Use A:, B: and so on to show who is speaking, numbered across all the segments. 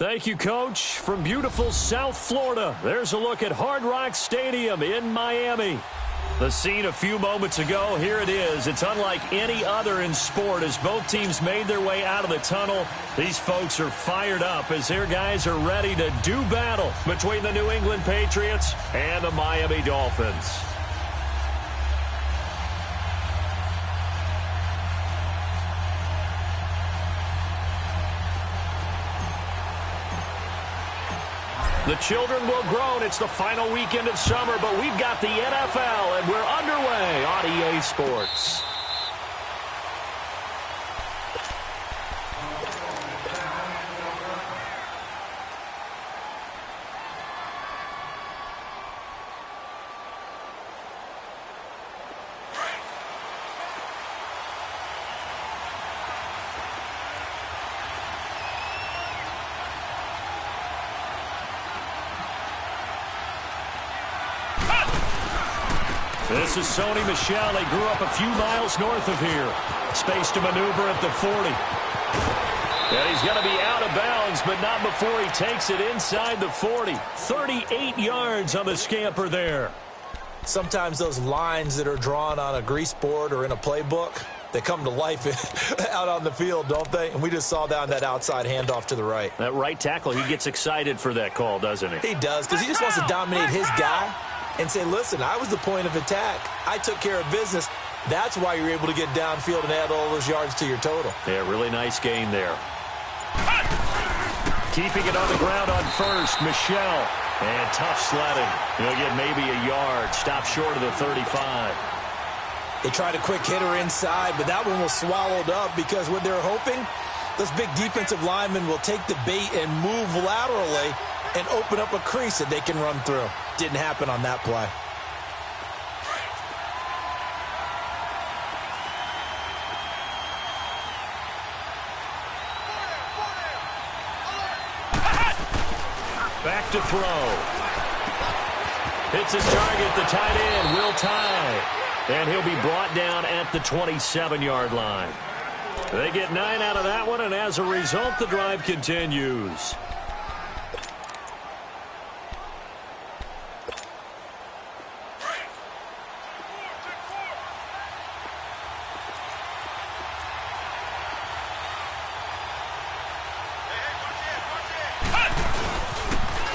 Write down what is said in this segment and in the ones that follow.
A: Thank you, Coach. From beautiful South Florida, there's a look at Hard Rock Stadium in Miami. The scene a few moments ago, here it is. It's unlike any other in sport as both teams made their way out of the tunnel. These folks are fired up as their guys are ready to do battle between the New England Patriots and the Miami Dolphins. The children will groan. It's the final weekend of summer, but we've got the NFL, and we're underway on EA Sports. This is Sony Michel. He grew up a few miles north of here. Space to maneuver at the 40. And he's going to be out of bounds, but not before he takes it inside the 40. 38 yards on the scamper there.
B: Sometimes those lines that are drawn on a grease board or in a playbook, they come to life out on the field, don't they? And we just saw down that outside handoff to the right.
A: That right tackle, he gets excited for that call, doesn't he?
B: He does, because he just wants to dominate his guy and say, listen, I was the point of attack. I took care of business. That's why you're able to get downfield and add all those yards to your total.
A: Yeah, really nice gain there. Keeping it on the ground on first, Michel. And tough sledding. He'll get maybe a yard. Stop short of the 35.
B: They tried a quick hitter inside, but that one was swallowed up because what they're hoping, those big defensive linemen will take the bait and move laterally and open up a crease that they can run through. Didn't happen on that play.
A: Back to throw. Hits his target, the tight end, Will Tye. And he'll be brought down at the 27-yard line. They get 9 out of that one, and as a result, the drive continues.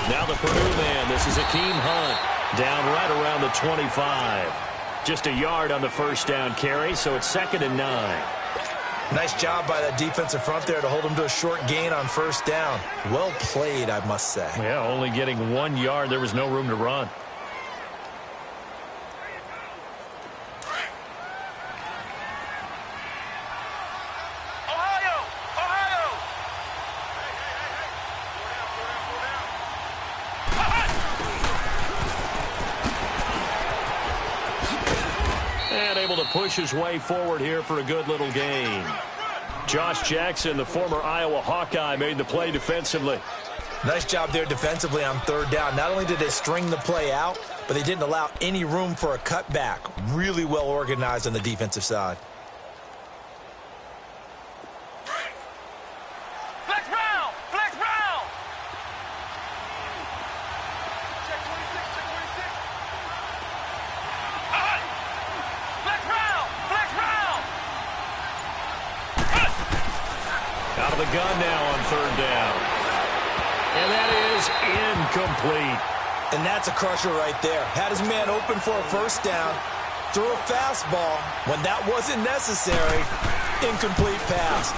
A: Now the Purdue man, this is Akeem Hunt, down right around the 25. Just a yard on the first down carry, so it's 2nd and 9.
B: Nice job by that defensive front there to hold him to a short gain on first down. Well played, I must say.
A: Yeah, only getting 1 yard. There was no room to run. Able to push his way forward here for a good little gain. Josh Jackson, the former Iowa Hawkeye, made the play defensively.
B: Nice job there defensively on 3rd down. Not only did they string the play out, but they didn't allow any room for a cutback. Really well organized on the defensive side.
A: Out of the gun now on 3rd down. And that is incomplete.
B: And that's a crusher right there. Had his man open for a first down, threw a fastball when that wasn't necessary. Incomplete pass.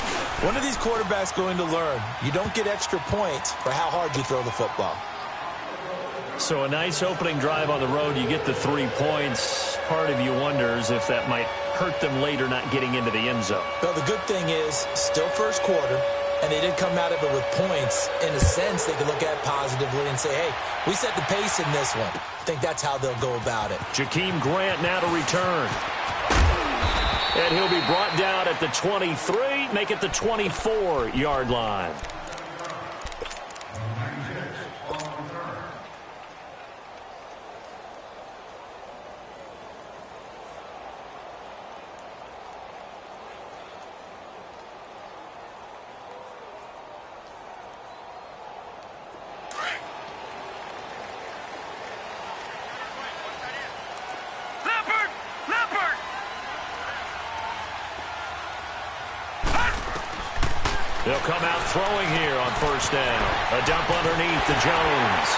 B: When are these quarterbacks going to learn? You don't get extra points for how hard you throw the football.
A: So a nice opening drive on the road. You get the 3 points. Part of you wonders if that might hurt them later not getting into the end zone.
B: Well, the good thing is still first quarter, and they did come out of it with points. In a sense, they could look at positively and say, hey, we set the pace in this one. I think that's how they'll go about it.
A: Jakeem Grant now to return. And he'll be brought down at the 23, make it the 24-yard line. They'll come out throwing here on first down. A dump underneath to Jones.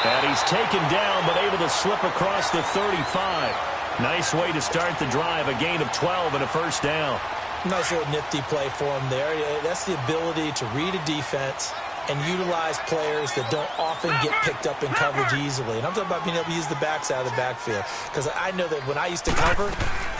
A: And he's taken down, but able to slip across the 35. Nice way to start the drive. A gain of 12 and a first down.
B: Nice little nifty play for him there. That's the ability to read a defense and utilize players that don't often get picked up in coverage easily. And I'm talking about being able to use the backs out of the backfield. Because I know that when I used to cover,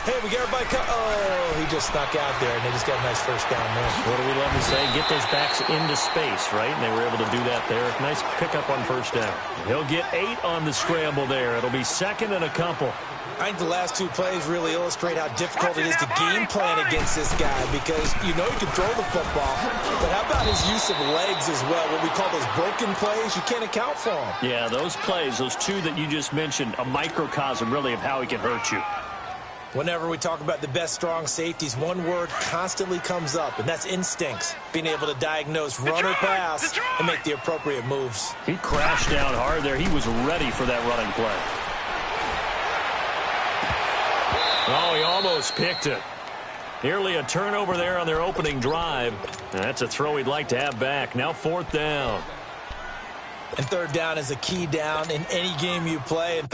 B: hey, we get everybody oh, he just snuck out there, and they just got a nice first down there.
A: What do we love to say? Get those backs into space, right? And they were able to do that there. Nice pickup on first down. He'll get 8 on the scramble there. It'll be second and a couple.
B: I think the last 2 plays really illustrate how difficult it is to game plan against this guy, because you know he can throw the football, but how about his use of legs as well? What we call those broken plays, you can't account for them.
A: Yeah, those plays, those 2 that you just mentioned, a microcosm really of how he can hurt you.
B: Whenever we talk about the best strong safeties, one word constantly comes up, and that's instincts. Being able to diagnose run or pass and make the appropriate moves.
A: He crashed down hard there. He was ready for that running play. Oh, he almost picked it. Nearly a turnover there on their opening drive. That's a throw he'd like to have back. Now 4th down.
B: And 3rd down is a key down in any game you play. And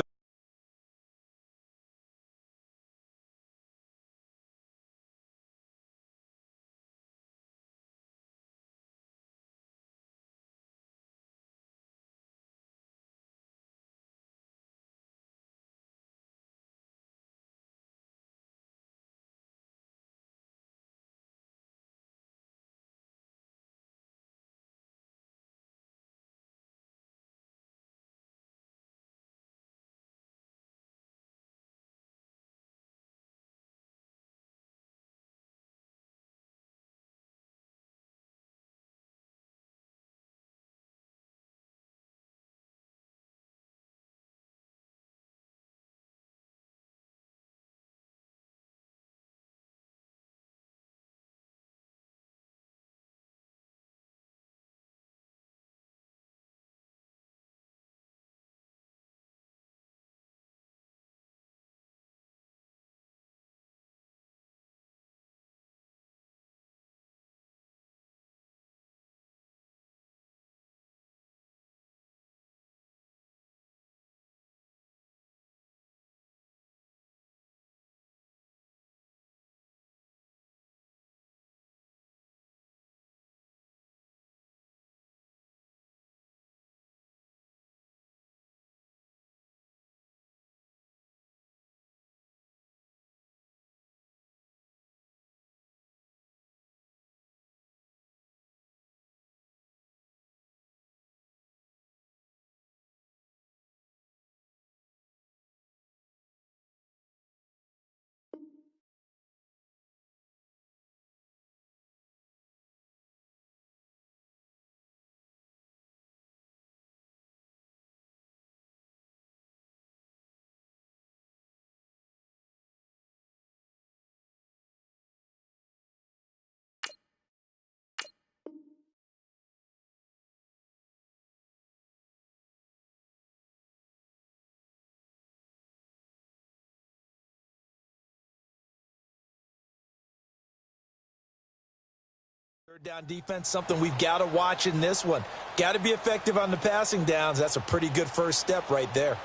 B: 3rd down defense, something we've got to watch in this one. Got to be effective on the passing downs. That's a pretty good first step right there.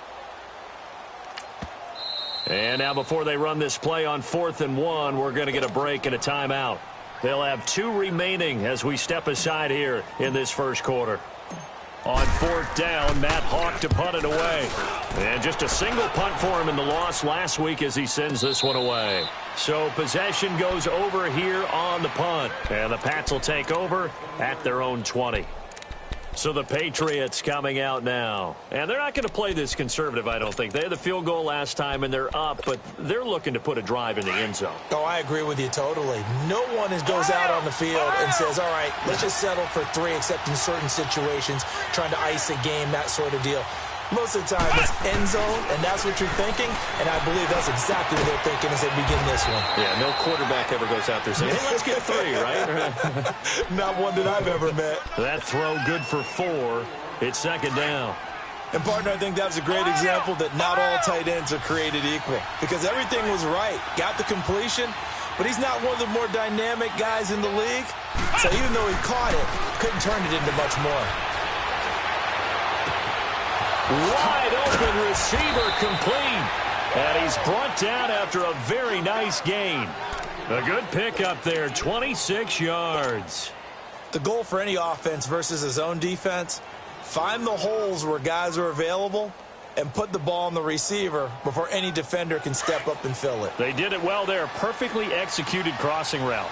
A: And now before they run this play on 4th and 1, we're going to get a break and a timeout. They'll have 2 remaining as we step aside here in this first quarter. On 4th down, Matt Hawk to punt it away. And just a single punt for him in the loss last week as he sends this one away. So possession goes over here on the punt. And the Pats will take over at their own 20. So the Patriots coming out now. And they're not going to play this conservative, I don't think. They had the field goal last time, and they're up, but they're looking to put a drive in the end zone.
B: Oh, I agree with you totally. No one goes out on the field and says, all right, let's just settle for 3, except in certain situations, trying to ice a game, that sort of deal. Most of the time, it's end zone, and that's what you're thinking, and I believe that's exactly what they're thinking as they begin this one.
A: Yeah, no quarterback ever goes out there saying, hey, let's get 3, right?
B: Not one that I've ever met.
A: That throw good for 4. It's 2nd down.
B: And, partner, I think that was a great example that not all tight ends are created equal, because everything was right. Got the completion, but he's not one of the more dynamic guys in the league. So even though he caught it, couldn't turn it into much more.
A: Wide open receiver complete. And he's brought down after a very nice gain. A good pickup there, 26 yards.
B: The goal for any offense versus his own defense, find the holes where guys are available and put the ball on the receiver before any defender can step up and fill it.
A: They did it well there. Perfectly executed crossing route.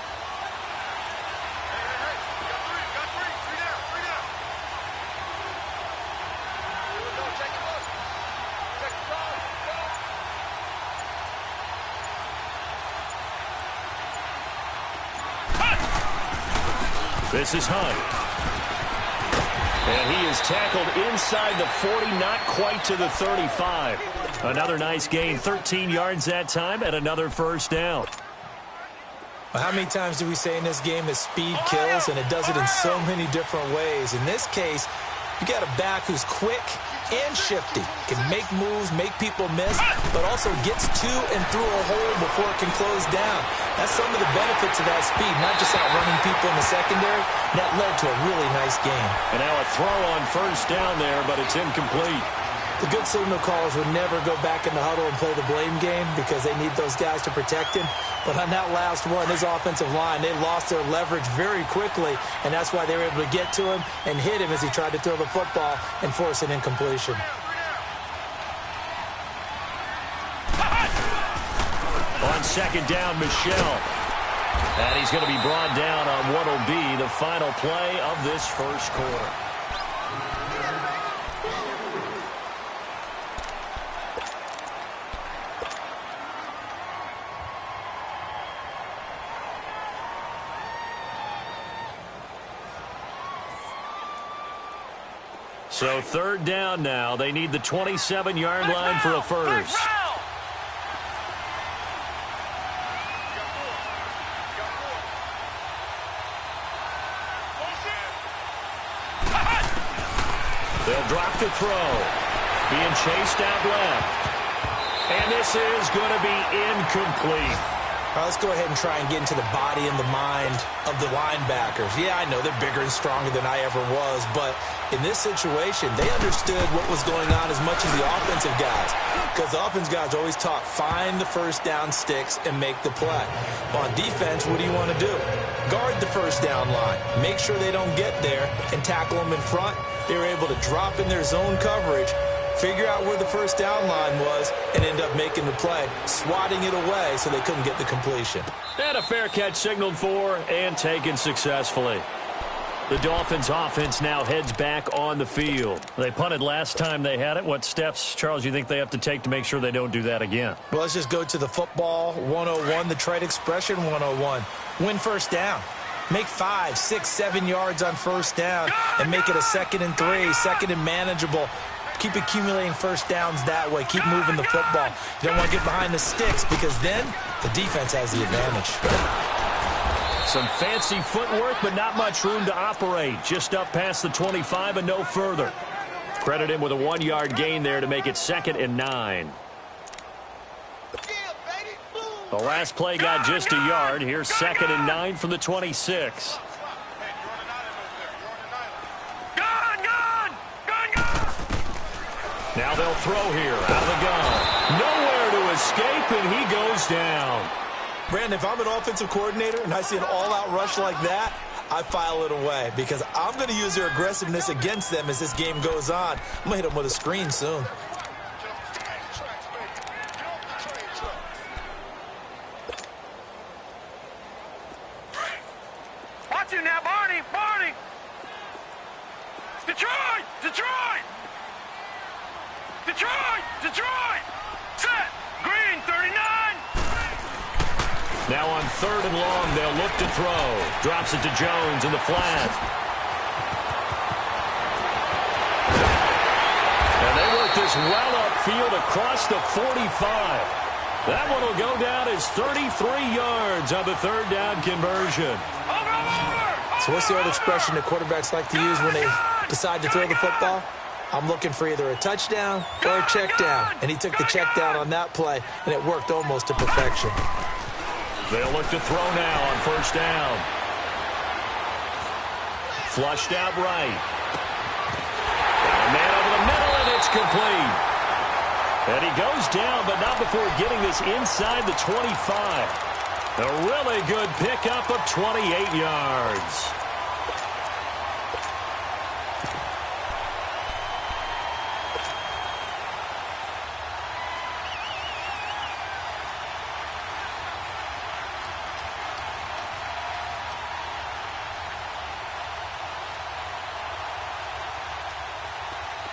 A: This is Hunt. And he is tackled inside the 40, not quite to the 35. Another nice gain, 13 yards that time, and another first down.
B: Well, how many times do we say in this game that speed kills, and it does it in so many different ways? In this case, you got a back who's quick and shifty, can make moves, make people miss, but also gets to and through a hole before it can close down. That's some of the benefits of that speed, not just outrunning people in the secondary. That led to a really nice game. And now a throw on first down there, but it's incomplete. The good signal callers would never go back in the huddle and play the blame game because they need those guys to protect him. But on that last one, his offensive line, they lost their leverage very quickly, and that's why they were able to get to him and hit him as he tried to throw the football and force an incompletion.
A: On second down, Michelle. And he's going to be brought down on what will be the final play of this first quarter. So third down now. They need the 27-yard line for a first. They'll drop the throw. Being chased out left. And this is going to be incomplete.
B: All right, let's go ahead and try and get into the body and the mind of the linebackers. Yeah, I know they're bigger and stronger than I ever was, but in this situation, they understood what was going on as much as the offensive guys. Because the offensive guys always taught, find the first down sticks and make the play. On defense, what do you want to do? Guard the first down line. Make sure they don't get there and tackle them in front. They were able to drop in their zone coverage, figure out where the first down line was, and end up making the play, swatting it away so they couldn't get the completion.
A: And a fair catch signaled for and taken successfully. The Dolphins offense now heads back on the field. They punted last time they had it. What steps, Charles, you think they have to take to make sure they don't do that again?
B: Well, let's just go to the football 101, the trade expression 101. Win first down. Make 5, 6, 7 yards on first down and make it a 2nd and 3, 2nd and manageable. Keep accumulating first downs that way. Keep moving the football. You don't want to get behind the sticks because then the defense has the advantage.
A: Some fancy footwork, but not much room to operate. Just up past the 25 and no further. Credit him with a 1-yard gain there to make it 2nd and 9. The last play got just a yard. Here's 2nd and 9 from the 26. Now they'll throw here out of the gun. Nowhere to escape, and he goes down.
B: Brandon, if I'm an offensive coordinator and I see an all-out rush like that, I file it away because I'm going to use their aggressiveness against them as this game goes on. I'm going to hit them with a screen soon.
C: Watch you now, Barney! Barney! Detroit! Detroit! Detroit! Detroit! Set! Green, 39!
A: Now on 3rd and long, they'll look to throw. Drops it to Jones in the flat. And they work this well upfield across the 45. That one will go down as 33 yards on the 3rd down conversion.
B: So what's the old expression that quarterbacks like to use when they decide to throw the football? I'm looking for either a touchdown or a check down. And he took the check down on that play, and it worked almost to perfection.
A: They'll look to throw now on first down. Flushed out right. Got a man over the middle, and it's complete. And he goes down, but not before getting this inside the 25. A really good pickup of 28 yards.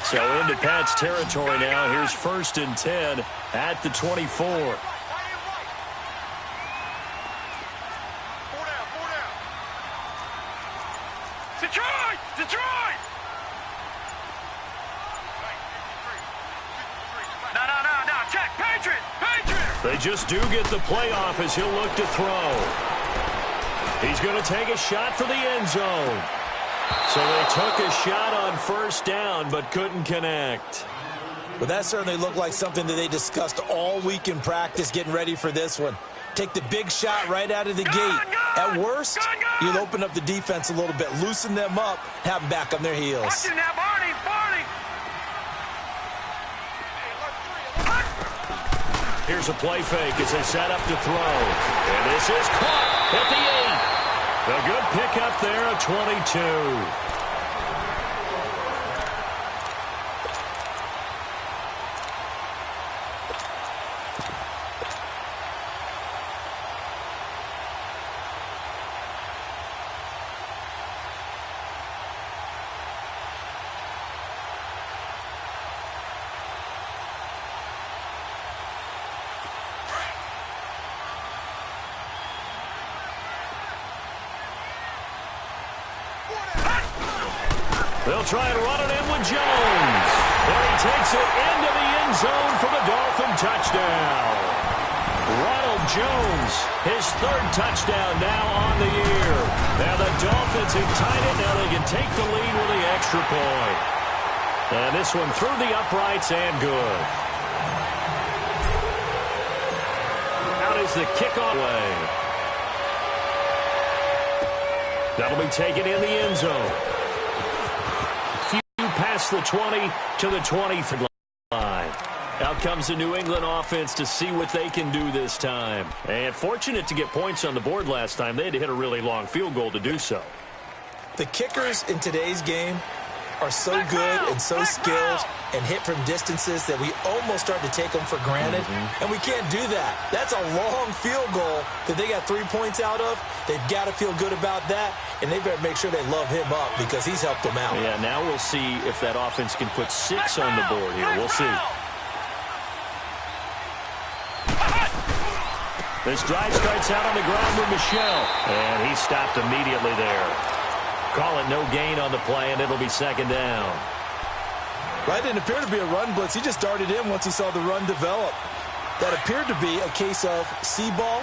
A: So into Pat's territory now. Here's 1st and 10 at the 24.
C: Detroit! Detroit! No. Check. Patriots!
A: They just do get the playoff as he'll look to throw. He's going to take a shot for the end zone. So they took a shot on first down but couldn't connect.
B: Well, that certainly looked like something that they discussed all week in practice getting ready for this one. Take the big shot right out of the gate. At worst, you'll open up the defense a little bit, loosen them up, have them back on their heels.
C: Watch it now, Barney!
A: Here's a play fake as they set up to throw. And this is caught at the 8. A good pickup there at 22. They'll try and run it in with Jones. And he takes it into the end zone for the Dolphin touchdown. Ronald Jones, his 3rd touchdown now on the year. Now the Dolphins have tied it. Now they can take the lead with the extra point. And this one through the uprights and good. Out is the kickoff way. That'll be taken in the end zone. Past the 20 to the 23 line. Out comes the New England offense to see what they can do this time. And fortunate to get points on the board last time. They had to hit a really long field goal to do so.
B: The kickers in today's game are so good and so skilled and hit from distances that we almost start to take them for granted. And we can't do that. That's a long field goal that they got 3 points out of. They've got to feel good about that, and they better make sure they love him up because he's helped them out.
A: Yeah, now we'll see if that offense can put 6 on the board here. We'll see. This drive starts out on the ground with Michel, and he stopped immediately there. Call it no gain on the play, and it'll be 2nd down.
B: Right, didn't appear to be a run blitz. He just darted in once he saw the run develop. That appeared to be a case of see ball,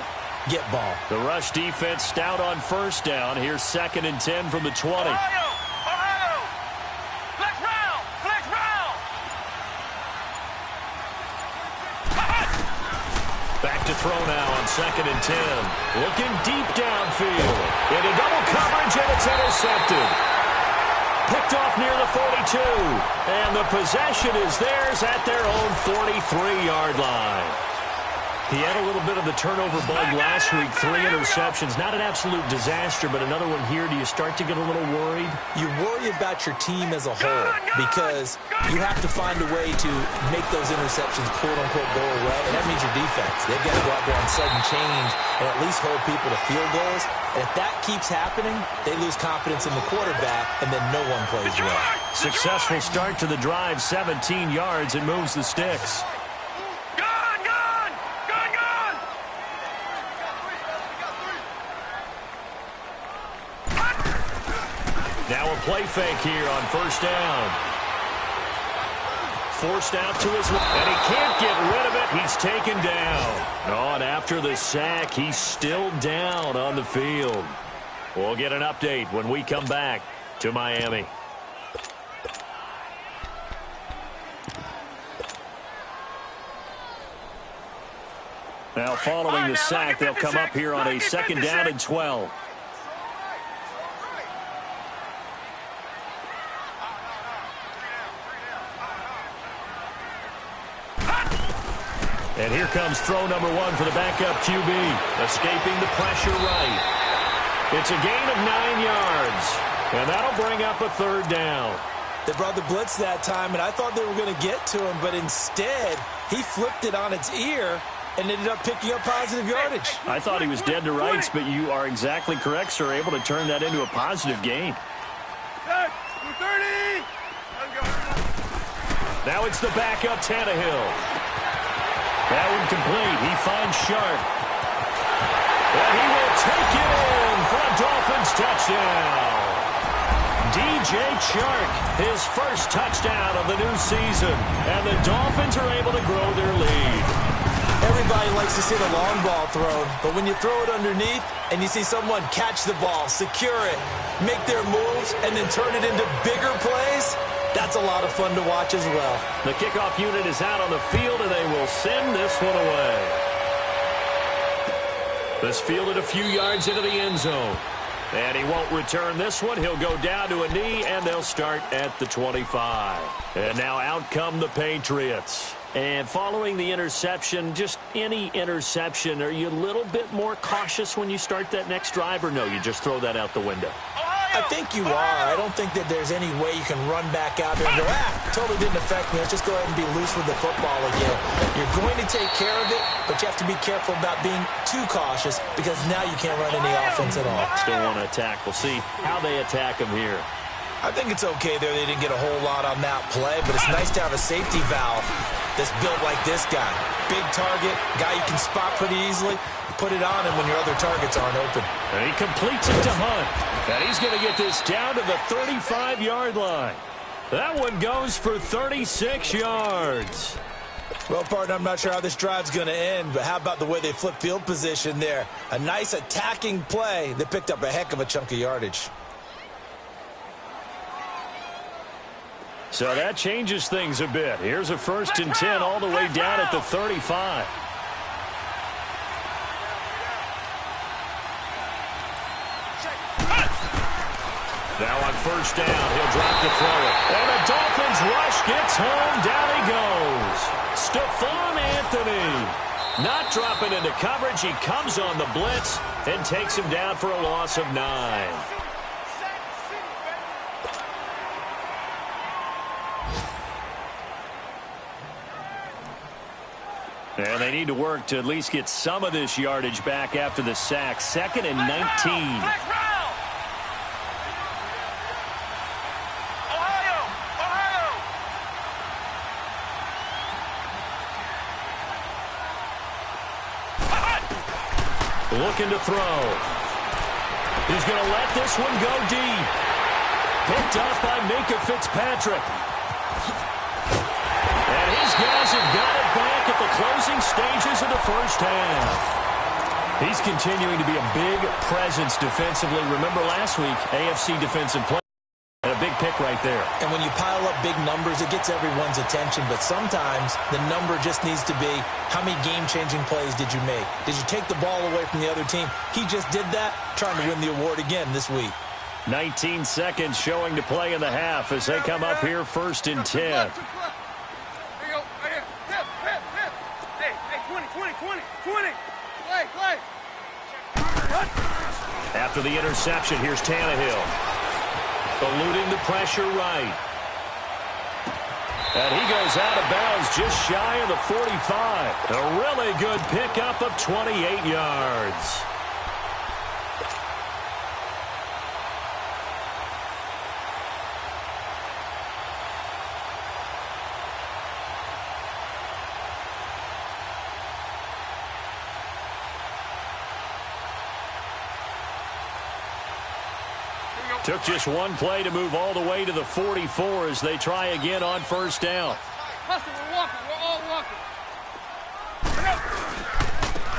B: get ball.
A: The rush defense stout on first down. Here's 2nd and 10 from the 20.
C: Ohio! Flex round!
A: Back to throw now on 2nd and 10. Looking deep downfield. Into double coverage, and it's intercepted. Picked off near the 42. And the possession is theirs at their own 43-yard line. He had a little bit of the turnover bug last week. 3 interceptions. Not an absolute disaster, but another one here. Do you start to get a little worried?
B: You worry about your team as a whole because you have to find a way to make those interceptions, quote-unquote, go away, and that means your defense. They've got to go out there on sudden change and at least hold people to field goals. And if that keeps happening, they lose confidence in the quarterback, and then no one plays well.
A: Successful start to the drive, 17 yards, and moves the sticks. Now a play fake here on first down. Forced out to his left, and he can't get rid of it. He's taken down. Oh, and after the sack, he's still down on the field. We'll get an update when we come back to Miami. Now, following the sack, they'll come up here on a 2nd down and 12. And here comes throw number 1 for the backup QB. Escaping the pressure right. It's a gain of 9 yards. And that'll bring up a 3rd down.
B: They brought the blitz that time, and I thought they were going to get to him, but instead, he flipped it on its ear and ended up picking up positive yardage.
A: I thought he was dead to rights, but you are exactly correct, sir. Able to turn that into a positive gain.
C: 30.
A: Now it's the backup Tannehill. That one complete. He finds Sharp. And he will take it in for a Dolphins touchdown. DJ Chark, his first touchdown of the new season. And the Dolphins are able to grow their lead.
B: Everybody likes to see the long ball thrown, but when you throw it underneath and you see someone catch the ball, secure it, make their moves, and then turn it into bigger plays, that's a lot of fun to watch as well.
A: The kickoff unit is out on the field, and they will send this one away. This fielded a few yards into the end zone. And he won't return this one. He'll go down to a knee, and they'll start at the 25. And now out come the Patriots. And following the interception, just any interception, are you a little bit more cautious when you start that next drive, or no, you just throw that out the window?
B: I think you are. I don't think that there's any way you can run back out there and go, totally didn't affect me. Let's just go ahead and be loose with the football again. You're going to take care of it, but you have to be careful about being too cautious because now you can't run any offense at all.
A: Still want to attack. We'll see how they attack him here.
B: I think it's okay there. They didn't get a whole lot on that play, but it's nice to have a safety valve that's built like this guy. Big target, guy you can spot pretty easily. Put it on him when your other targets aren't open.
A: And he completes it to Hunt. And he's going to get this down to the 35-yard line. That one goes for 36 yards.
B: Well, partner, I'm not sure how this drive's going to end, but how about the way they flip field position there? A nice attacking play that picked up a heck of a chunk of yardage.
A: So that changes things a bit. Here's a 1st and 10 all the way down at the 35. Now on 1st down, he'll drop to throw it. And the Dolphins rush gets home. Down he goes. Stephon Anthony. Not dropping into coverage. He comes on the blitz and takes him down for a loss of 9. And they need to work to at least get some of this yardage back after the sack. 2nd and 19. Looking to throw. He's going to let this one go deep. Picked up by Minka Fitzpatrick. And his guys have got it back at the closing stages of the 1st half. He's continuing to be a big presence defensively. Remember last week, AFC defensive play. And a big pick right there.
B: And when you pile up big numbers, it gets everyone's attention. But sometimes the number just needs to be, how many game-changing plays did you make? Did you take the ball away from the other team? He just did that, trying to win the award again this week.
A: 19 seconds showing to play in the half as they come up here 1st and 10. After the interception, here's Tannehill. Eluding the pressure right. And he goes out of bounds just shy of the 45. A really good pickup of 28 yards. Took just one play to move all the way to the 44 as they try again on 1st down.
C: We're walking. We're all walking.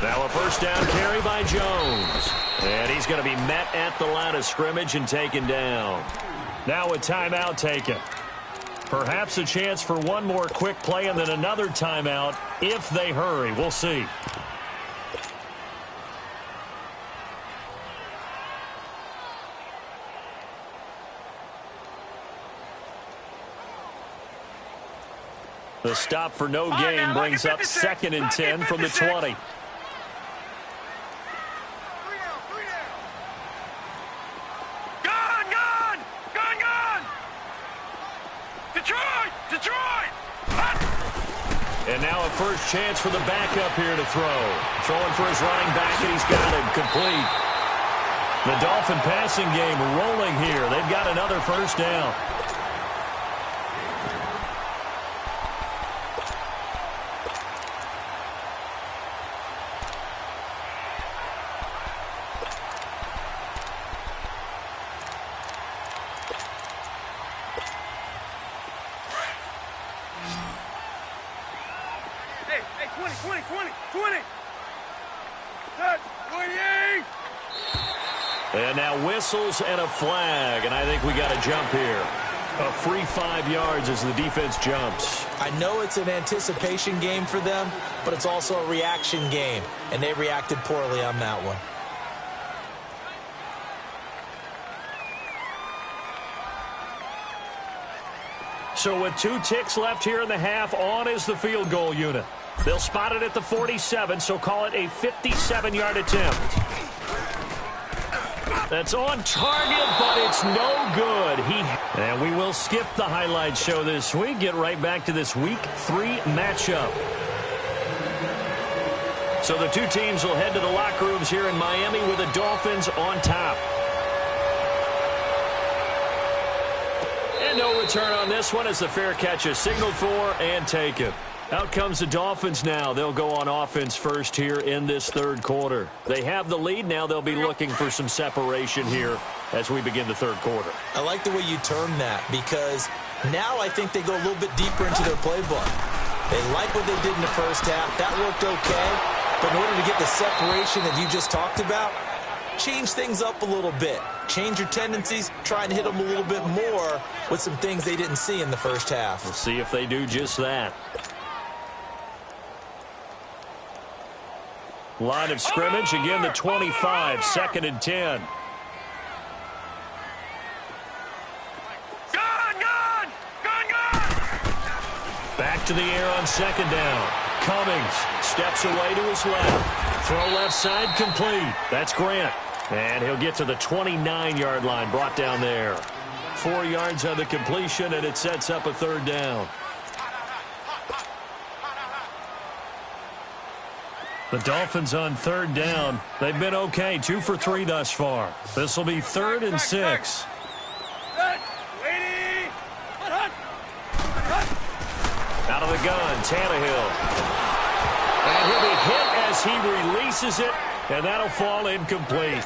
A: Now a 1st down carry by Jones. And he's going to be met at the line of scrimmage and taken down. Now a timeout taken. Perhaps a chance for one more quick play and then another timeout if they hurry. We'll see. The stop for no gain brings up 2nd and 10 from the 20. And now a first chance for the backup here to throw. Throwing for his running back, and he's got it complete. The Dolphin passing game rolling here. They've got another first down. And now whistles and a flag, and I think we got a jump here. A free 5 yards as the defense jumps.
B: I know it's an anticipation game for them, but it's also a reaction game, and they reacted poorly on that one.
A: So with 2 ticks left here in the half, on is the field goal unit. They'll spot it at the 47, so call it a 57-yard attempt. That's on target, but it's no good. And we will skip the highlight show this week. Get right back to this Week 3 matchup. So the 2 teams will head to the locker rooms here in Miami with the Dolphins on top. And no return on this one as the fair catch is signaled for and taken. Out comes the Dolphins now. They'll go on offense first here in this 3rd quarter. They have the lead. Now they'll be looking for some separation here as we begin the 3rd quarter.
B: I like the way you term that because now I think they go a little bit deeper into their playbook. They like what they did in the first half. That worked okay. But in order to get the separation that you just talked about, change things up a little bit. Change your tendencies. Try and hit them a little bit more with some things they didn't see in the first half.
A: We'll see if they do just that. Line of scrimmage, again the 25, 2nd and 10. Back to the air on 2nd down. Cummings steps away to his left. Throw left side complete. That's Grant. And he'll get to the 29-yard line, brought down there. 4 yards on the completion, and it sets up a 3rd down. The Dolphins on 3rd down. They've been okay, 2 for 3 thus far. This will be 3rd and 6. Out of the gun, Tannehill. And he'll be hit as he releases it, and that'll fall incomplete.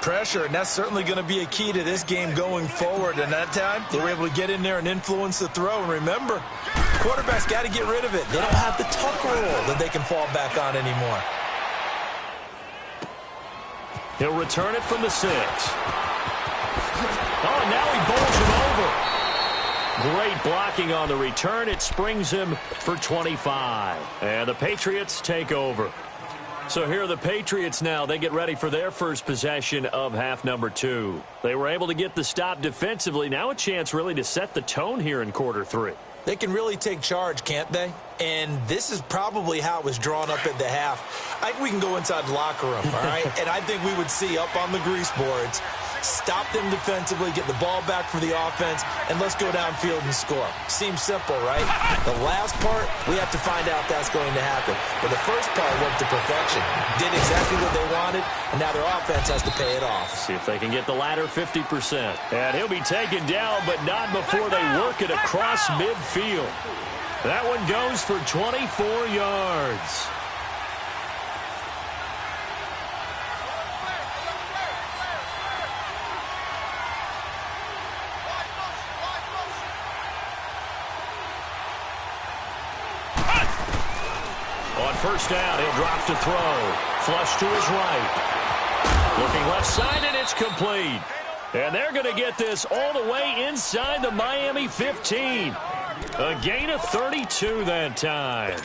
B: Pressure, and that's certainly going to be a key to this game going forward. And that time, they were able to get in there and influence the throw. And remember, quarterback's got to get rid of it. They don't have the tuck rule that they can fall back on anymore.
A: He'll return it from the 6. Oh, and now he bowls him over. Great blocking on the return. It springs him for 25. And the Patriots take over. So here are the Patriots now. They get ready for their first possession of half number 2. They were able to get the stop defensively. Now a chance really to set the tone here in quarter 3.
B: They can really take charge, can't they? And this is probably how it was drawn up at the half. I think we can go inside the locker room, all right? And I think we would see up on the grease boards, stop them defensively, get the ball back for the offense, and let's go downfield and score. Seems simple, right? The last part, we have to find out if that's going to happen. But the first part went to perfection. Did exactly what they wanted, and now their offense has to pay it off.
A: See if they can get the latter 50%. And he'll be taken down, but not before they work it across midfield. That one goes for 24 yards. On first down, he'll drop to throw. Flush to his right. Looking left side, and it's complete. And they're going to get this all the way inside the Miami 15. A gain of 32 that time.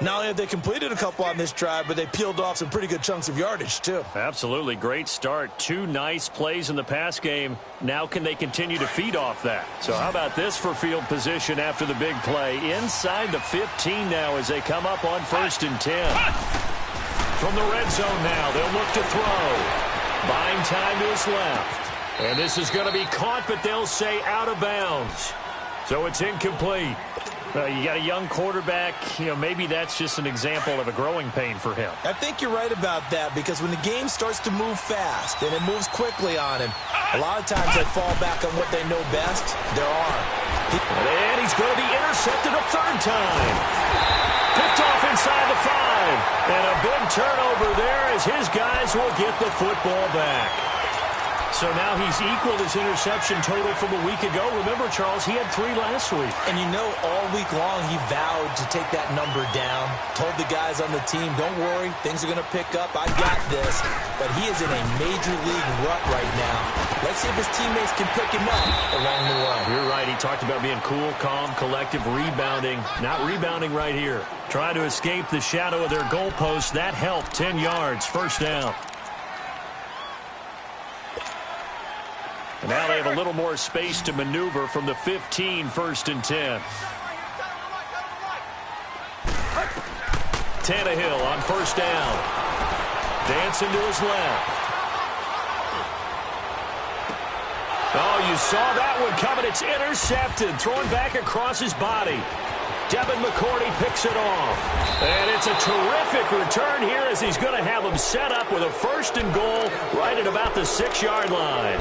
B: Not only have they completed a couple on this drive, but they peeled off some pretty good chunks of yardage, too.
A: Absolutely. Great start. 2 nice plays in the pass game. Now can they continue to feed off that? So how about this for field position after the big play? Inside the 15 now as they come up on 1st and 10. From the red zone now, they'll look to throw. Buying time to his left. And this is going to be caught, but they'll say out of bounds. So it's incomplete. You got a young quarterback, maybe that's just an example of a growing pain for him.
B: I think you're right about that, because when the game starts to move fast and it moves quickly on him, a lot of times they fall back on what they know best, their arm.
A: And he's going to be intercepted a 3rd time. Picked off inside the 5. And a big turnover there as his guys will get the football back. So now he's equaled his interception total from a week ago. Remember, Charles, he had 3 last week.
B: And all week long he vowed to take that number down. Told the guys on the team, don't worry, things are going to pick up. I got this. But he is in a major league rut right now. Let's see if his teammates can pick him up along the way.
A: You're right. He talked about being cool, calm, collective, rebounding. Not rebounding right here. Trying to escape the shadow of their goalpost. That helped. 10 yards. 1st down. And now they have a little more space to maneuver from the 15, 1st and 10. Tannehill on 1st down. Dancing to his left. Oh, you saw that one coming. It's intercepted. Thrown back across his body. Devin McCourty picks it off. And it's a terrific return here as he's going to have them set up with a 1st and goal right at about the 6-yard line.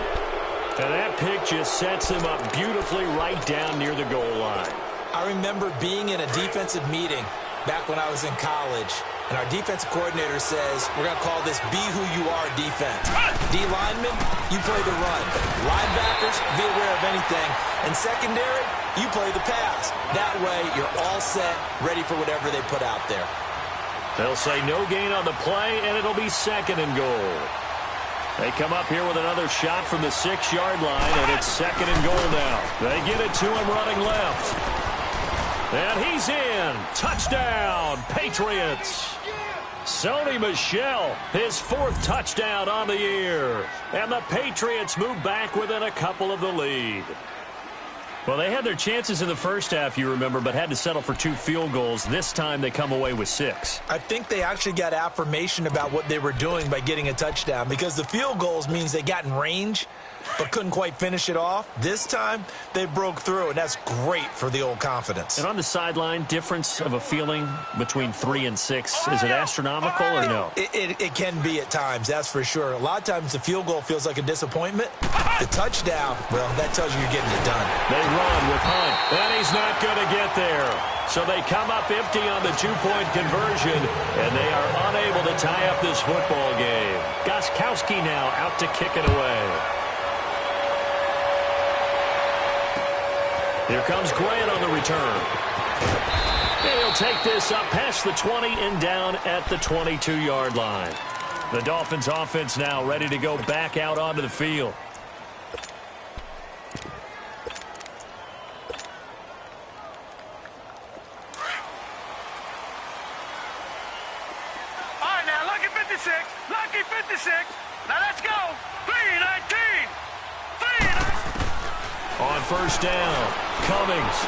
A: And that pick just sets him up beautifully right down near the goal line.
B: I remember being in a defensive meeting back when I was in college, and our defensive coordinator says, we're going to call this be who you are defense. D linemen, you play the run. Linebackers, be aware of anything. And secondary, you play the pass. That way, you're all set, ready for whatever they put out there.
A: They'll say no gain on the play, and it'll be 2nd and goal. They come up here with another shot from the 6-yard line, and it's 2nd and goal now. They get it to him running left. And he's in. Touchdown, Patriots. Sony Michel, his 4th touchdown on the year. And the Patriots move back within a couple of the lead. Well, they had their chances in the first half, you remember, but had to settle for 2 field goals. This time they come away with 6.
B: I think they actually got affirmation about what they were doing by getting a touchdown, because the field goals means they got in range but couldn't quite finish it off. This time they broke through, and that's great for the old confidence.
A: And on the sideline, difference of a feeling between 3 and 6, is it astronomical or no?
B: It can be at times, that's for sure. A lot of times the field goal feels like a disappointment. The touchdown, well, that tells you you're getting it done.
A: They run with Hunt, and he's not going to get there. So they come up empty on the 2-point conversion, and they are unable to tie up this football game. Gostkowski now out to kick it away. Here comes Grant on the return. And he'll take this up past the 20 and down at the 22-yard line. The Dolphins offense now ready to go back out onto the field.
C: All right, now, lucky 56. Lucky 56. Now, let's go. 319. 319.
A: On 1st down, Cummings.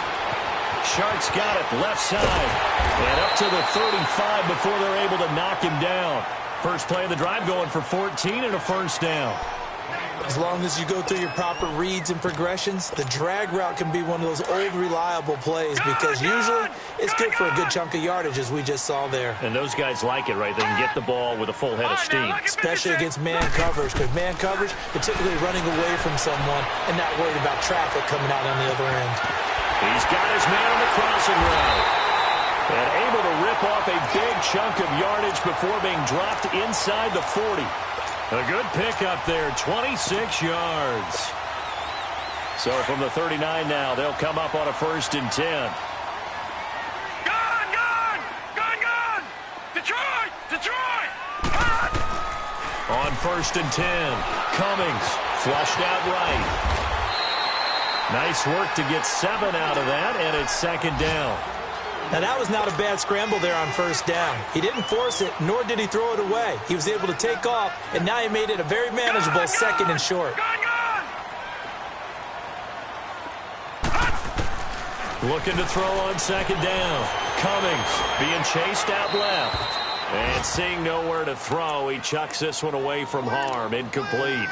A: Sharks got it, left side. And up to the 35 before they're able to knock him down. First play of the drive going for 14 and a 1st down.
B: As long as you go through your proper reads and progressions, the drag route can be one of those old reliable plays, because usually it's good for a good chunk of yardage, as we just saw there.
A: And those guys like it, right? They can get the ball with a full head of steam.
B: Especially against man coverage, because man coverage, particularly running away from someone and not worried about traffic coming out on the other end.
A: He's got his man on the crossing route. And able to rip off a big chunk of yardage before being dropped inside the 40. A good pickup there, 26 yards. So from the 39 now, they'll come up on a 1st and 10.
C: Gone, gone, gone, gone. Detroit, Detroit.
A: On 1st and 10, Cummings flushed out right. Nice work to get 7 out of that, and it's 2nd down.
B: Now, that was not a bad scramble there on first down. He didn't force it, nor did he throw it away. He was able to take off, and now he made it a very manageable second and short.
A: Looking to throw on second down. Cummings being chased out left. And seeing nowhere to throw, he chucks this one away from harm. Incomplete.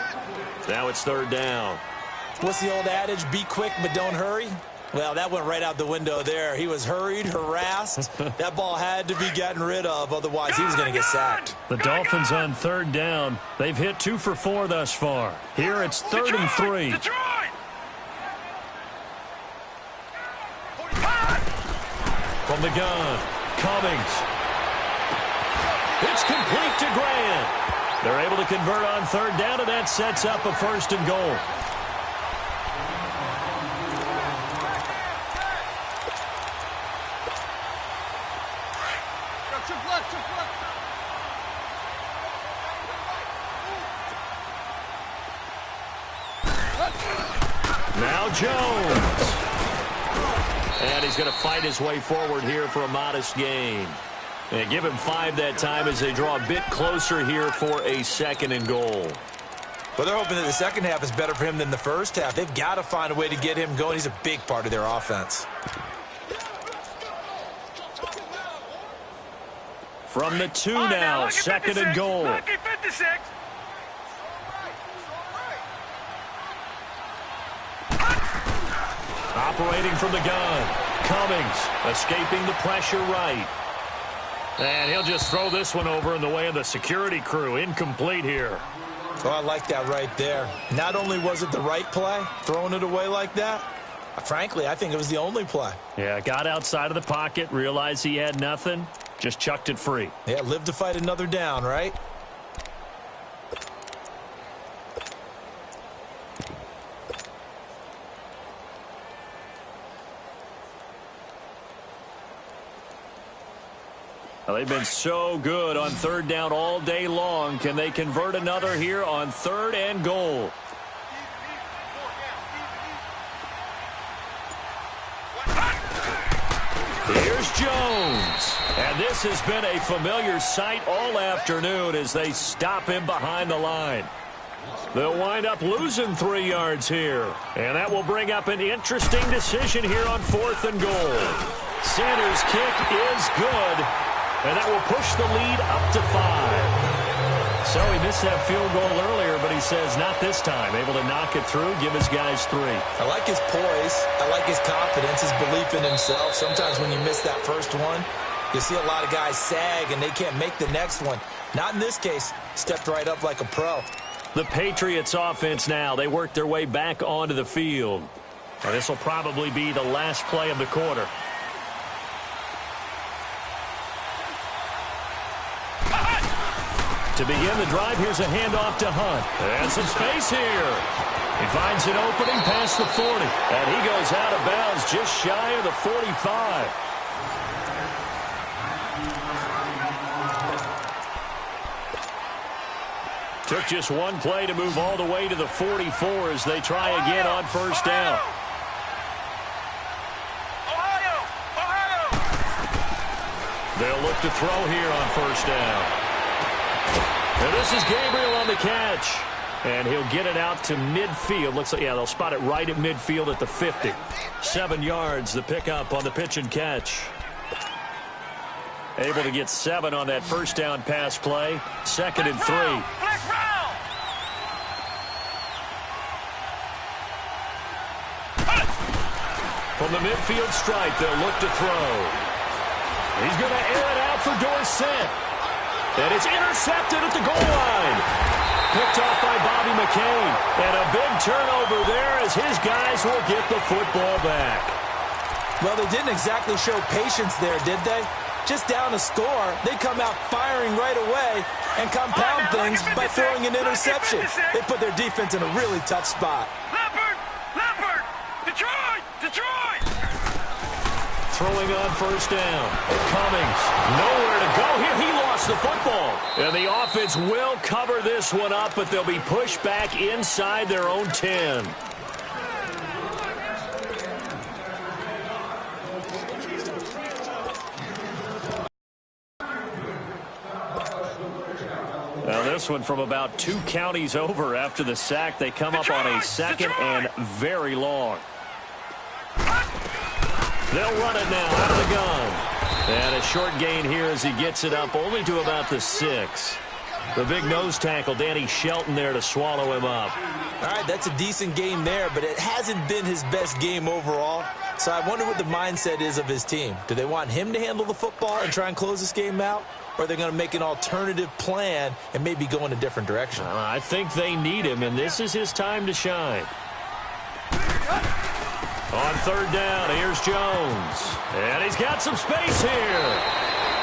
A: Now it's third down.
B: What's the old adage? Be quick, but don't hurry. Well, that went right out the window there. He was hurried, harassed. That ball had to be gotten rid of, otherwise he was going to get sacked.
A: The Dolphins on third down. They've hit 2 for 4 thus far. Here it's 3rd and 3. From the gun, Cummings. It's complete to Grant. They're able to convert on third down, and that sets up a 1st and goal. Now Jones. And he's going to fight his way forward here for a modest gain. And give him 5 that time as they draw a bit closer here for a 2nd and goal.
B: Well, they're hoping that the second half is better for him than the first half. They've got to find a way to get him going. He's a big part of their offense.
A: From the 2 now, 2nd and goal. Operating from the gun. Cummings escaping the pressure right. And he'll just throw this one over in the way of the security crew. Incomplete here.
B: Oh, I like that right there. Not only was it the right play, throwing it away like that, frankly, I think it was the only play.
A: Yeah, got outside of the pocket, realized he had nothing, just chucked it free.
B: Yeah, live to fight another down, right?
A: Well, they've been so good on third down all day long. Can they convert another here on 3rd and goal? Here's Jones. And this has been a familiar sight all afternoon as they stop him behind the line. They'll wind up losing 3 yards here. And that will bring up an interesting decision here on 4th and goal. Sanders' kick is good. And that will push the lead up to 5. So he missed that field goal earlier, but he says not this time. Able to knock it through, give his guys 3.
B: I like his poise. I like his confidence, his belief in himself. Sometimes when you miss that first one, you see a lot of guys sag and they can't make the next one. Not in this case. Stepped right up like a pro.
A: The Patriots offense now. They work their way back onto the field. And this will probably be the last play of the quarter. To begin the drive, here's a handoff to Hunt. And some space here. He finds an opening past the 40. And he goes out of bounds just shy of the 45. Took just one play to move all the way to the 44 as they try again on first down. They'll look to throw here on first down. And this is Gabriel on the catch. And he'll get it out to midfield. Looks like, yeah, they'll spot it right at midfield at the 50. 7 yards, the pickup on the pitch and catch. Able to get 7 on that first down pass play. 2nd and 3. From the midfield stripe, they'll look to throw. He's going to air it out for Dorsett. And it's intercepted at the goal line. Picked off by Bobby McCain. And a big turnover there as his guys will get the football back.
B: Well, they didn't exactly show patience there, did they? Just down a score, they come out firing right away and compound things by throwing an interception. They put their defense in a really tough spot.
C: Leopard! Detroit!
A: Throwing on first down. Cummings, nowhere to go here. He lost the football. And the offense will cover this one up, but they'll be pushed back inside their own 10. this one from about 2 counties over. After the sack, they come up on a second and very long. They'll run it now out of the gun. And a short gain here as he gets it up only to about the 6. The big nose tackle, Danny Shelton, there to swallow him up.
B: All right, that's a decent game there, but it hasn't been his best game overall. So I wonder what the mindset is of his team. Do they want him to handle the football and try and close this game out? Or are they going to make an alternative plan and maybe go in a different direction?
A: I think they need him, and this is his time to shine. On third down, here's Jones. And he's got some space here.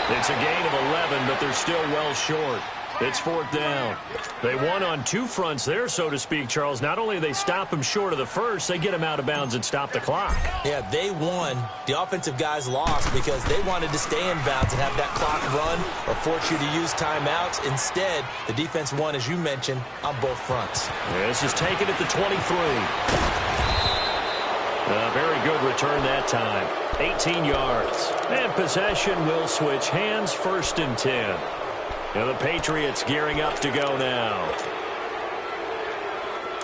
A: It's a gain of 11, but they're still well short. It's fourth down. They won on 2 fronts there, so to speak, Charles. Not only do they stop him short of the first, they get him out of bounds and stop the clock.
B: Yeah, they won. The offensive guys lost because they wanted to stay in bounds and have that clock run or force you to use timeouts. Instead, the defense won, as you mentioned, on both fronts.
A: This is taken at the 23. A very good return that time. 18 yards. And possession will switch hands, 1st and 10. And the Patriots gearing up to go now.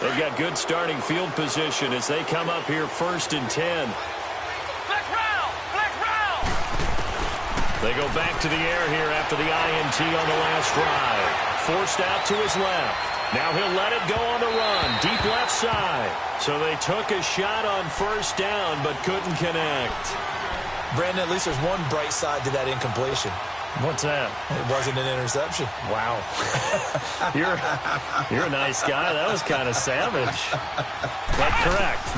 A: They've got good starting field position as they come up here 1st and 10.
C: Flex round! Flex round!
A: They go back to the air here after the INT on the last drive. Forced out to his left. Now he'll let it go on the run. Deep left side. So they took a shot on 1st down but couldn't connect.
B: Brandon, at least there's one bright side to that incompletion.
A: What's that?
B: It wasn't an interception.
A: Wow. You're a nice guy. That was kind of savage. But correct.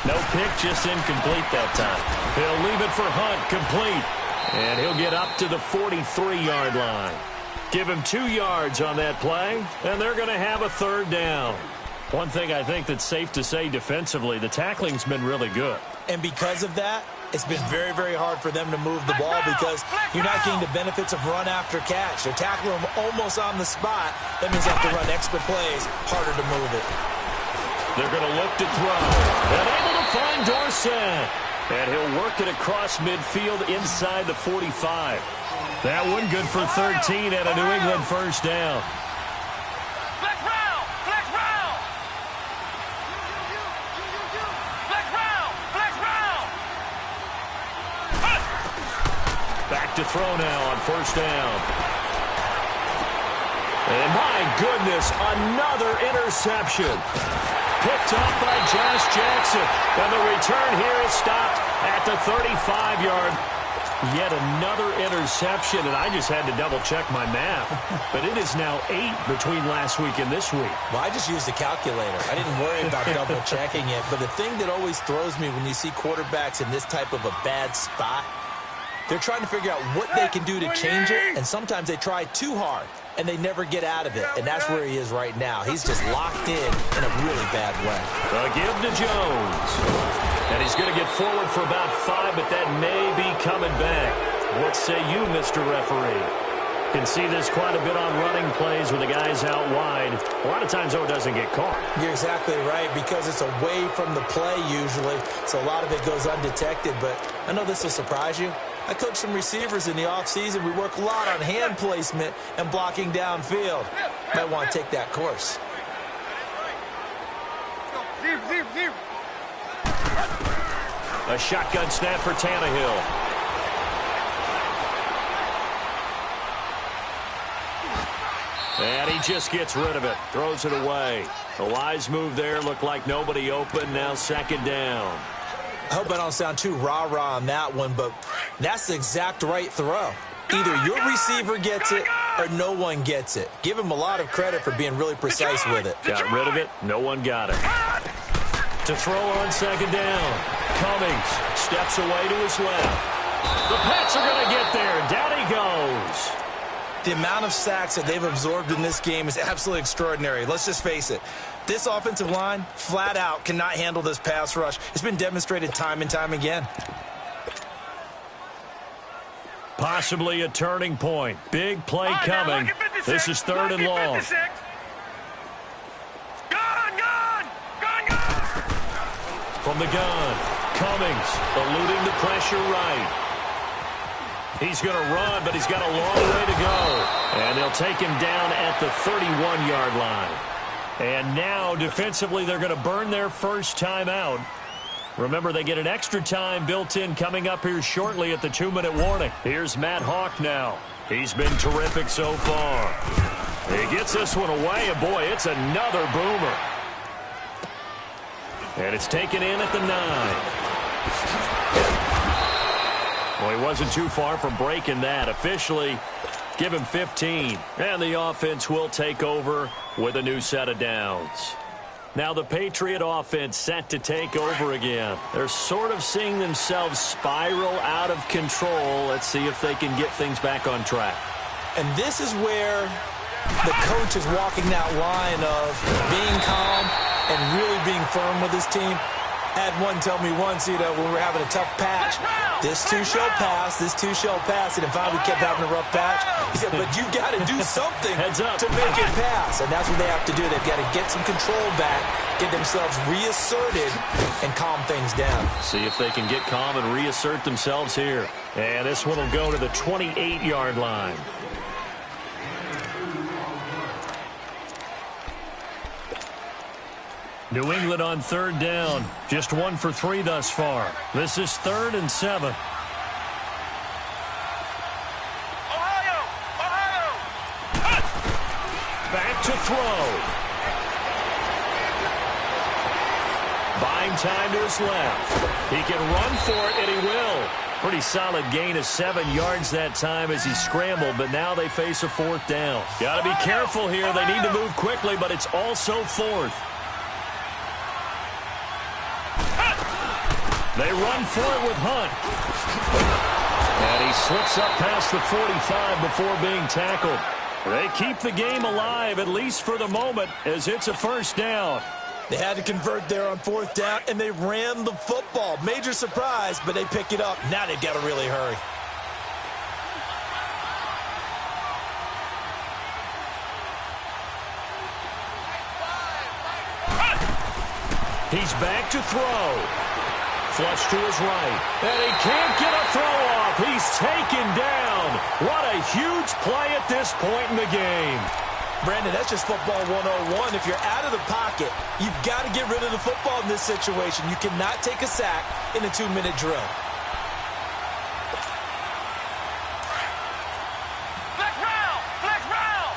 A: No pick, just incomplete that time. He'll leave it for Hunt, complete. And he'll get up to the 43-yard line. Give him 2 yards on that play, and they're going to have a 3rd down. One thing I think that's safe to say defensively, the tackling's been really good.
B: And because of that, it's been very, very hard for them to move the ball because you're not getting the benefits of run after catch. They're tackling them almost on the spot. That means they have to run extra plays, harder to move it.
A: They're going to look to throw. And able to find Dorsett. And he'll work it across midfield inside the 45. That one good for 13 and a New England 1st down.
C: Flex round! Flex round! Flex round! Flex round!
A: Back to throw now on 1st down. And my goodness, another interception. Picked up by Josh Jackson. And the return here is stopped at the 35-yard. Yet another interception, and I just had to double-check my math. But it is now 8 between last week and this week.
B: Well, I just used a calculator. I didn't worry about double-checking it. But the thing that always throws me when you see quarterbacks in this type of a bad spot, they're trying to figure out what they can do to change it, and sometimes they try too hard, and they never get out of it. And that's where he is right now. He's just locked in a really bad way.
A: A give to Jones. And he's going to get forward for about 5, but that may be coming back. What say you, Mr. Referee? Can see this quite a bit on running plays when the guy's out wide. A lot of times, though, it doesn't get caught.
B: You're exactly right, because it's away from the play usually, so a lot of it goes undetected. But I know this will surprise you. I coach some receivers in the offseason. We work a lot on hand placement and blocking downfield. Might want to take that course.
A: A shotgun snap for Tannehill. And he just gets rid of it. Throws it away. A wise move there. Looked like nobody open. Now 2nd down.
B: I hope I don't sound too rah-rah on that one, but that's the exact right throw. Either your receiver gets it or no one gets it. Give him a lot of credit for being really precise with it.
A: Got rid of it. No one got it. To throw on 2nd down. Cummings steps away to his left. The Pats are going to get there. Down he goes.
B: The amount of sacks that they've absorbed in this game is absolutely extraordinary. Let's just face it. This offensive line, flat out, cannot handle this pass rush. It's been demonstrated time and time again.
A: Possibly a turning point. Big play coming. This is 3rd and long. From the gun, Cummings eluding the pressure right. He's going to run, but he's got a long way to go. And they'll take him down at the 31-yard line. And now, defensively, they're going to burn their first timeout. Remember, they get an extra time built in coming up here shortly at the 2-minute warning. Here's Matt Hawk now. He's been terrific so far. He gets this one away, and boy, it's another boomer. And it's taken in at the 9. Well, he wasn't too far from breaking that. Officially, give him 15. And the offense will take over with a new set of downs. Now the Patriot offense set to take over again. They're sort of seeing themselves spiral out of control. Let's see if they can get things back on track.
B: And this is where the coach is walking that line of being calm and really being firm with his team. I had one tell me once, when we were having a tough patch, this too shall pass, this too shall pass, and finally we kept having a rough patch. He said, but you got to do something to make it pass, and that's what they have to do. They've got to get some control back, get themselves reasserted, and calm things down.
A: See if they can get calm and reassert themselves here. And this one will go to the 28-yard line. New England on 3rd down. Just 1 for 3 thus far. This is 3rd and 7.
C: Ohio!
A: Back to throw. Buying time to his left. He can run for it, and he will. Pretty solid gain of 7 yards that time as he scrambled, but now they face a 4th down. Got to be careful here. They need to move quickly, but it's also 4th. They run for it with Hunt. And he slips up past the 45 before being tackled. They keep the game alive, at least for the moment, as it's a 1st down.
B: They had to convert there on 4th down, and they ran the football. Major surprise, but they pick it up. Now they've got to really hurry.
A: He's back to throw. Flush to his right. And he can't get a throw off. He's taken down. What a huge play at this point in the game.
B: Brandon, that's just football 101. If you're out of the pocket, you've got to get rid of the football in this situation. You cannot take a sack in a 2-minute drill.
C: Flex round! Flex round!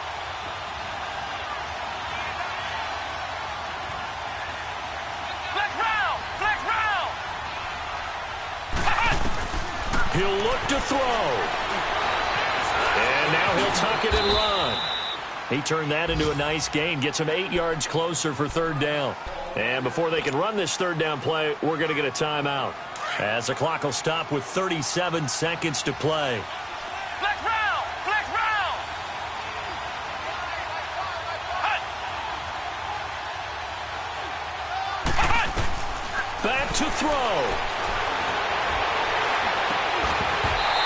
C: Flex round! Flex round!
A: He'll look to throw. And now he'll tuck it and run. He turned that into a nice gain, gets him 8 yards closer for 3rd down. And before they can run this 3rd down play, we're going to get a timeout, as the clock will stop with 37 seconds to play.
C: Flex round! Flex round!
A: Back to throw.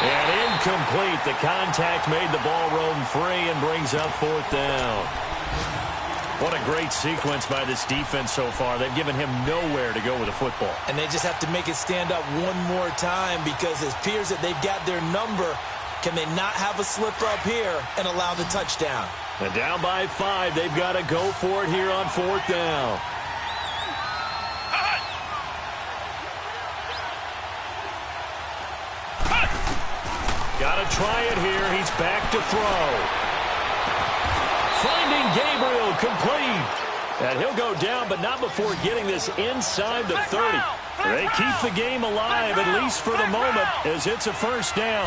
A: And incomplete. The contact made the ball roam free and brings up 4th down. What a great sequence by this defense so far. They've given him nowhere to go with the football.
B: And they just have to make it stand up one more time, because it appears that they've got their number. Can they not have a slip up here and allow the touchdown?
A: And down by 5. They've got to go for it here on 4th down. Got to try it here. He's back to throw. Finding Gabriel, complete. And he'll go down, but not before getting this inside the 30. They keep the game alive, at least for the moment, as it's a 1st down.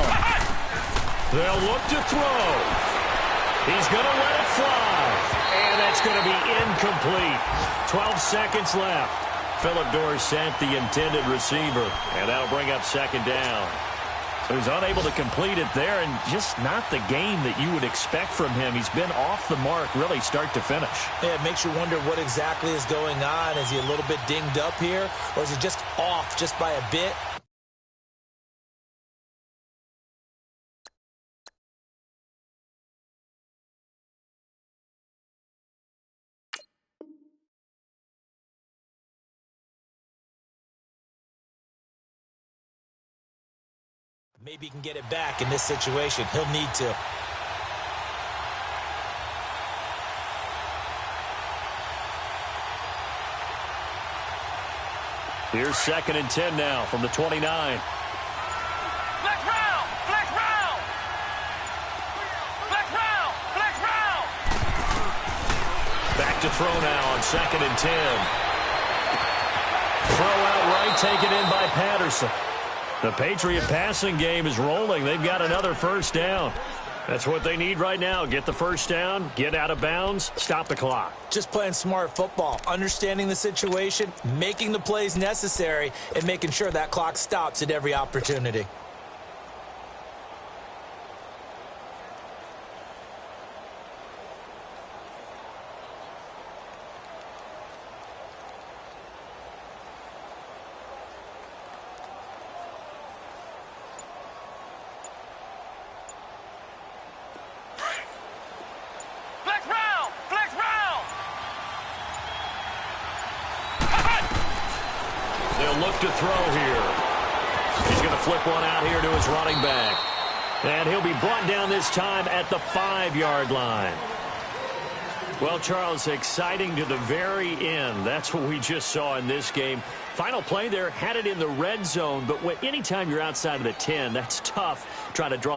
A: They'll look to throw. He's going to let it fly. And that's going to be incomplete. 12 seconds left. Philip Dorsett, the intended receiver. And that'll bring up 2nd down. So he's unable to complete it there, and just not the game that you would expect from him. He's been off the mark, really, start to finish.
B: Yeah, it makes you wonder what exactly is going on. Is he a little bit dinged up here, or is he just off just by a bit? Maybe he can get it back in this situation. He'll need to.
A: Here's 2nd and 10 now from the 29.
C: Flex round! Flex round! Flex round! Flex round!
A: Back to throw now on 2nd and 10. Throw out right, taken in by Patterson. The Patriot passing game is rolling. They've got another first down. That's what they need right now. Get the first down, get out of bounds, stop the clock.
B: Just playing smart football, understanding the situation, making the plays necessary, and making sure that clock stops at every opportunity.
C: Flex round! Flex round!
A: They'll look to throw here. He's going to flip one out here to his running back. And he'll be brought down this time at the 5-yard line. Well, Charles, exciting to the very end. That's what we just saw in this game. Final play there, had it in the red zone, but anytime you're outside of the 10, that's tough trying to draw.